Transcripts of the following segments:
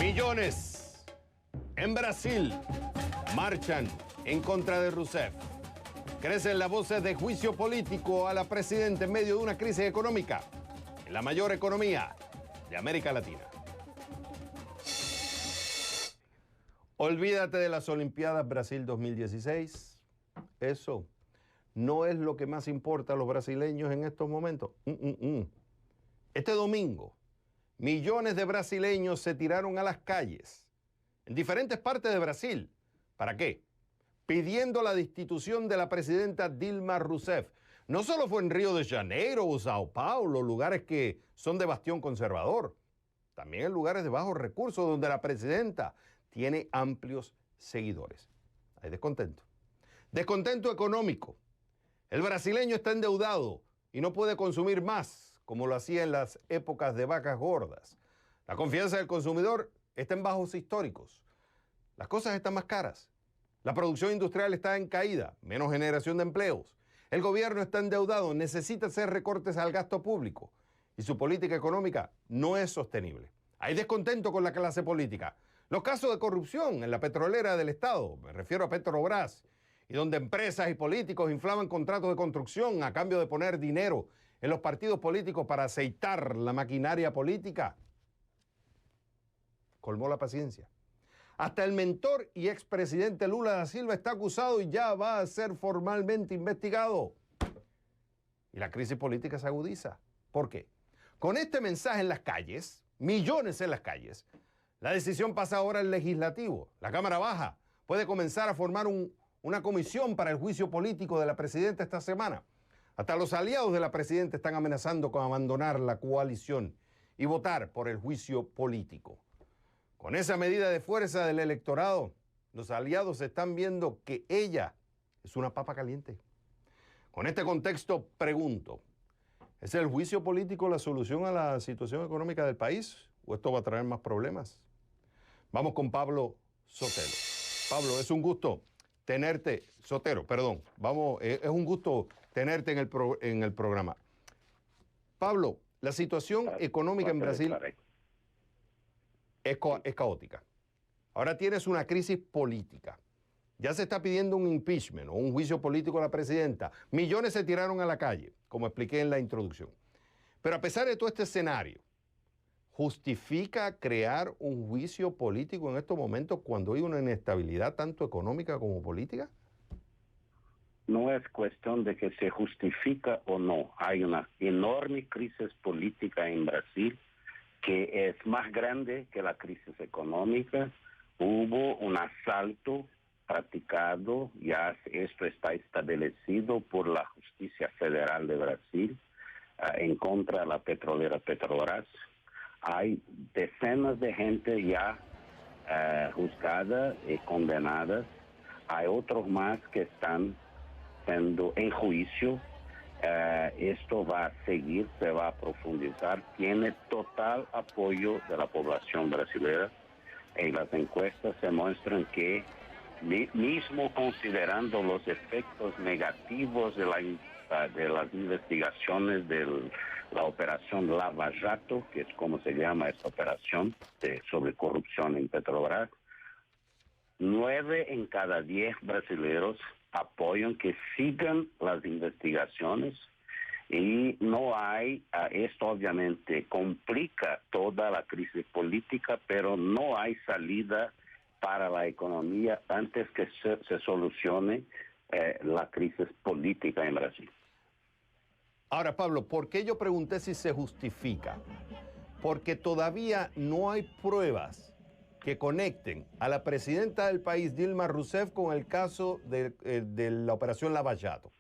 Millones en Brasil marchan en contra de Rousseff. Crecen las voces de juicio político a la presidenta en medio de una crisis económica en la mayor economía de América Latina. Olvídate de las Olimpiadas Brasil 2016. Eso no es lo que más importa a los brasileños en estos momentos. Este domingo, millones de brasileños se tiraron a las calles en diferentes partes de Brasil. ¿Para qué? Pidiendo la destitución de la presidenta Dilma Rousseff. No solo fue en Río de Janeiro o Sao Paulo, lugares que son de bastión conservador, también en lugares de bajos recursos donde la presidenta tiene amplios seguidores. Hay descontento. Descontento económico. El brasileño está endeudado y no puede consumir más como lo hacía en las épocas de vacas gordas. La confianza del consumidor está en bajos históricos. Las cosas están más caras. La producción industrial está en caída, menos generación de empleos. El gobierno está endeudado, necesita hacer recortes al gasto público y su política económica no es sostenible. Hay descontento con la clase política. Los casos de corrupción en la petrolera del Estado, me refiero a Petrobras, y donde empresas y políticos inflaban contratos de construcción a cambio de poner dinero en los partidos políticos para aceitar la maquinaria política, colmó la paciencia. Hasta el mentor y expresidente Lula da Silva está acusado y ya va a ser formalmente investigado. Y la crisis política se agudiza. ¿Por qué? Con este mensaje en las calles, millones en las calles, la decisión pasa ahora al legislativo. La Cámara Baja puede comenzar a formar una comisión para el juicio político de la presidenta esta semana. Hasta los aliados de la presidenta están amenazando con abandonar la coalición y votar por el juicio político. Con esa medida de fuerza del electorado, los aliados están viendo que ella es una papa caliente. Con este contexto, pregunto, ¿es el juicio político la solución a la situación económica del país o esto va a traer más problemas? Vamos con Pablo Sotelo. Pablo, es un gusto tenerte, Sotero, perdón, es un gusto tenerte en el programa. Pablo, la situación económica en Brasil es caótica. Ahora tienes una crisis política. Ya se está pidiendo un impeachment o un juicio político a la presidenta. Millones se tiraron a la calle, como expliqué en la introducción. Pero a pesar de todo este escenario, ¿justifica crear un juicio político en estos momentos cuando hay una inestabilidad tanto económica como política? No es cuestión de que se justifica o no. Hay una enorme crisis política en Brasil que es más grande que la crisis económica. Hubo un asalto practicado, ya esto está establecido por la Justicia Federal de Brasil en contra de la petrolera Petrobras. Hay decenas de gente ya juzgada y condenadas. Hay otros más que están siendo en juicio. Esto va a seguir, se va a profundizar. Tiene total apoyo de la población brasileña. En las encuestas se muestran que, mismo considerando los efectos negativos de las investigaciones de la operación Lava Jato, que es como se llama esta operación sobre corrupción en Petrobras, 9 en cada 10 brasileños apoyan que sigan las investigaciones y no hay, esto obviamente complica toda la crisis política, pero no hay salida para la economía antes que se solucione la crisis política en Brasil. Ahora, Pablo, ¿por qué yo pregunté si se justifica? Porque todavía no hay pruebas que conecten a la presidenta del país, Dilma Rousseff, con el caso de la operación Lava Jato.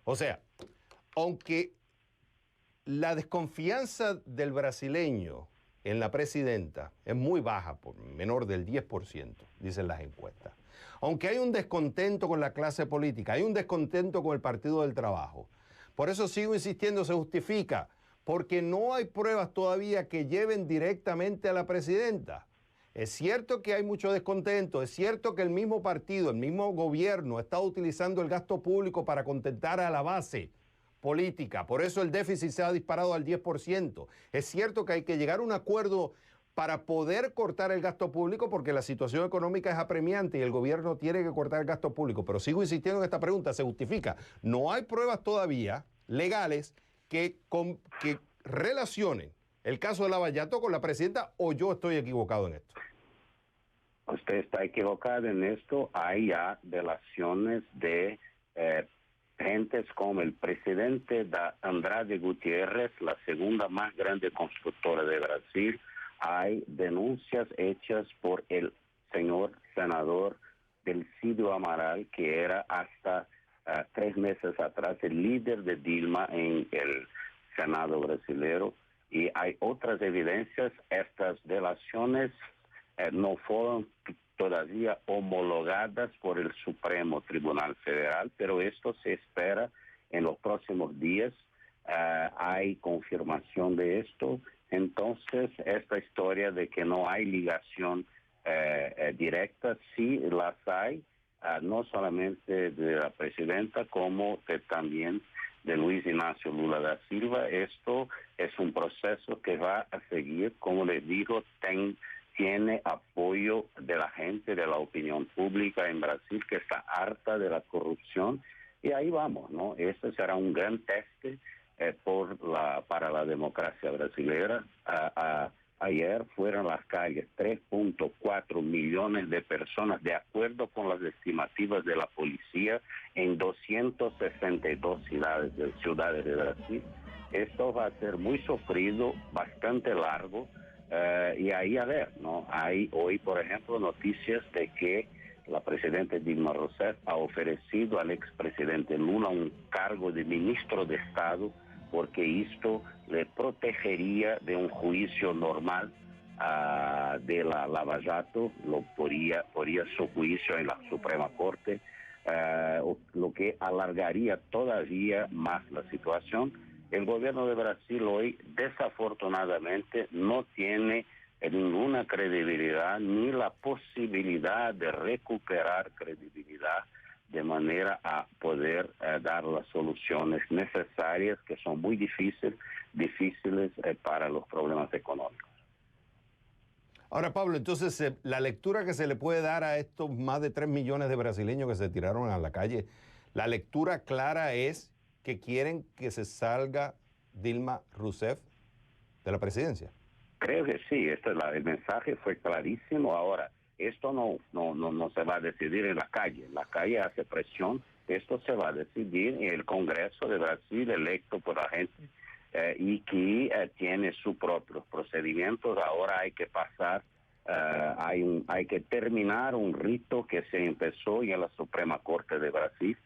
O sea, aunque la desconfianza del brasileño en la presidenta es muy baja, por menor del 10%, dicen las encuestas. Aunque hay un descontento con la clase política, hay un descontento con el Partido del Trabajo. Por eso sigo insistiendo, se justifica, porque no hay pruebas todavía que lleven directamente a la presidenta. Es cierto que hay mucho descontento, es cierto que el mismo partido, el mismo gobierno está utilizando el gasto público para contentar a la base política, por eso el déficit se ha disparado al 10%. Es cierto que hay que llegar a un acuerdo para poder cortar el gasto público, porque la situación económica es apremiante y el gobierno tiene que cortar el gasto público. Pero sigo insistiendo en esta pregunta, ¿se justifica? No hay pruebas todavía legales que relacionen el caso de Lavallato con la presidenta, o yo estoy equivocado en esto. Usted está equivocado en esto. Hay ya delaciones de gentes como el presidente Andrade Gutiérrez, la segunda más grande constructora de Brasil. Hay denuncias hechas por el señor senador Delcidio Amaral, que era hasta 3 meses atrás el líder de Dilma en el Senado brasileño. Y hay otras evidencias. Estas delaciones no fueron todavía homologadas por el Supremo Tribunal Federal, pero esto se espera en los próximos días. Hay confirmación de esto. Entonces, esta historia de que no hay ligación directa, sí las hay, no solamente de la presidenta, como también de Luis Ignacio Lula da Silva. Esto es un proceso que va a seguir, como les digo, tiene apoyo de la gente, de la opinión pública en Brasil, que está harta de la corrupción, y ahí vamos, ¿no? Este será un gran teste para la democracia brasileña. Ayer fueron a las calles 3.4 millones de personas, de acuerdo con las estimativas de la policía, en 262 ciudades de Brasil. Esto va a ser muy sufrido, bastante largo. Y ahí a ver, ¿no? Hay hoy, por ejemplo, noticias de que la presidenta Dilma Rousseff ha ofrecido al expresidente Lula un cargo de ministro de Estado, porque esto le protegería de un juicio normal de la Lava Jato, podría su juicio en la Suprema Corte, lo que alargaría todavía más la situación. El gobierno de Brasil hoy, desafortunadamente, no tiene ninguna credibilidad ni la posibilidad de recuperar credibilidad de manera a poder dar las soluciones necesarias, que son muy difíciles para los problemas económicos. Ahora, Pablo, entonces la lectura que se le puede dar a estos más de 3 millones de brasileños que se tiraron a la calle, la lectura clara es que quieren que se salga Dilma Rousseff de la presidencia. Creo que sí, el mensaje fue clarísimo. Ahora, esto no se va a decidir en la calle. La calle hace presión. Esto se va a decidir en el Congreso de Brasil, electo por la gente, y que tiene sus propios procedimientos. Ahora hay que pasar, hay que terminar un rito que se empezó en la Suprema Corte de Brasil.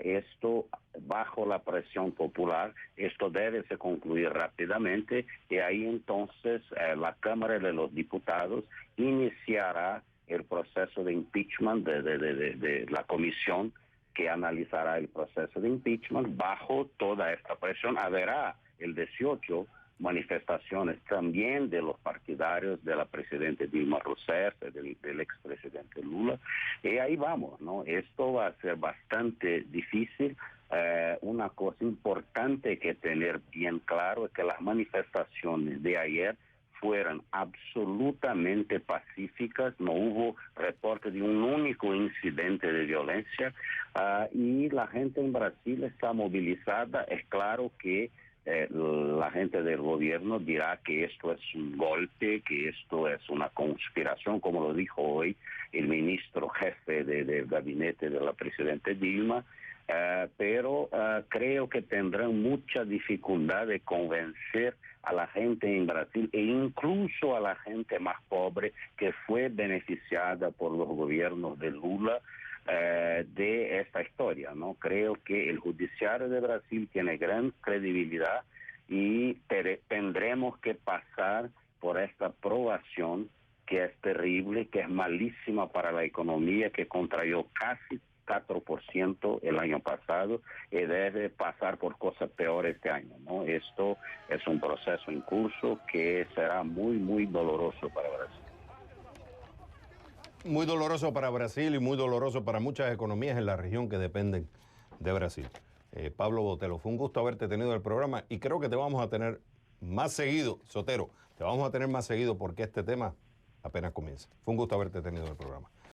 Esto, bajo la presión popular, esto debe se concluir rápidamente, y ahí entonces la Cámara de los Diputados iniciará el proceso de impeachment de la comisión que analizará el proceso de impeachment. Bajo toda esta presión habrá el 18 manifestaciones también de los partidarios de la presidenta Dilma Rousseff, del expresidente Lula, y ahí vamos, ¿no? Esto va a ser bastante difícil. Una cosa importante que tener bien claro es que las manifestaciones de ayer fueron absolutamente pacíficas, no hubo reporte de un único incidente de violencia, y la gente en Brasil está movilizada. Es claro que la gente del gobierno dirá que esto es un golpe, que esto es una conspiración, como lo dijo hoy el ministro jefe del gabinete de la presidenta Dilma, pero creo que tendrán mucha dificultad de convencer a la gente en Brasil, e incluso a la gente más pobre que fue beneficiada por los gobiernos de Lula, de esta historia, ¿no? Creo que el judiciario de Brasil tiene gran credibilidad, y tendremos que pasar por esta aprobación que es terrible, que es malísima para la economía, que contrayó casi 4% el año pasado, y debe pasar por cosas peores este año, ¿no? Esto es un proceso en curso que será muy, muy doloroso para Brasil. Muy doloroso para Brasil y muy doloroso para muchas economías en la región que dependen de Brasil. Pablo Botelho, fue un gusto haberte tenido en el programa, y creo que te vamos a tener más seguido, Sotero. Te vamos a tener más seguido porque este tema apenas comienza. Fue un gusto haberte tenido en el programa.